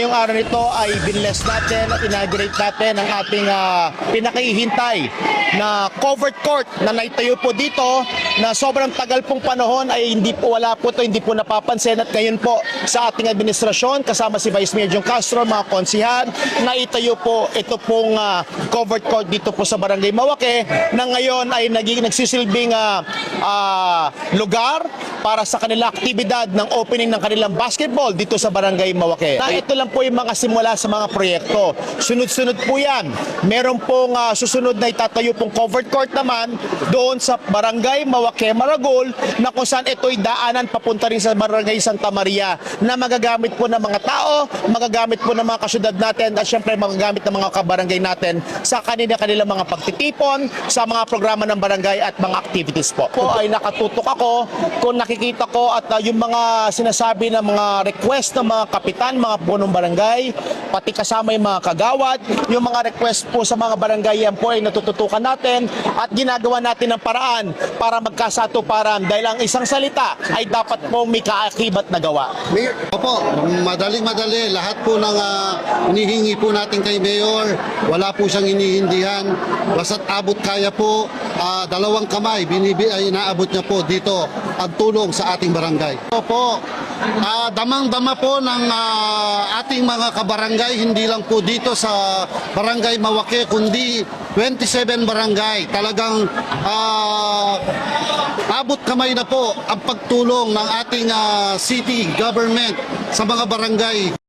ngayong araw nito ay binless natin at inaugurate natin ang ating pinakihintay na covered court na naitayo po dito na sobrang tagal pong panahon ay wala po ito, hindi po napapansin at ngayon po sa ating administrasyon kasama si Vice Mayor Jong Castro, mga konsihan, naitayo po ito pong covered court dito po sa Barangay Mawake na ngayon ay nagsisilbing lugar para sa kanila aktibidad ng opening ng kanilang basketball dito sa Barangay Mawake. Ito lang po yung mga simula sa mga proyekto. Sunod-sunod po yan. Meron pong susunod na itatayo pong covered court naman doon sa Barangay Mawake, Maragol, na kung saan ito'y daanan papunta rin sa Barangay Santa Maria na magagamit po ng mga tao, magagamit po ng mga kasyudad natin at syempre magagamit ng mga kabarangay natin sa kanilang mga pagtitipon, sa mga programa ng barangay at mga activities po. Po ay nakatutok ako kung nakikita ko at yung mga sinasabi ng mga request ng mga kapitan, mga punong barangay, pati kasama yung mga kagawad, yung mga request po sa mga barangay yan po ay natututukan natin at ginagawa natin ng paraan para magkasatuparan dahil ang isang salita ay dapat po may kaakibat na gawa. Opo, madaling-madali. Lahat po ng hinihingi po natin kay Mayor, wala po siyang hinihindihan. Basta't abot kaya po, dalawang kamay, inaabot niya po dito ang tulong sa ating barangay. Opo, damang-dama po ng ating mga kabarangay, hindi lang po dito sa Barangay Mawake, kundi 27 barangay. Talagang abot kamay na po ang pagtulong ng ating city government sa mga barangay.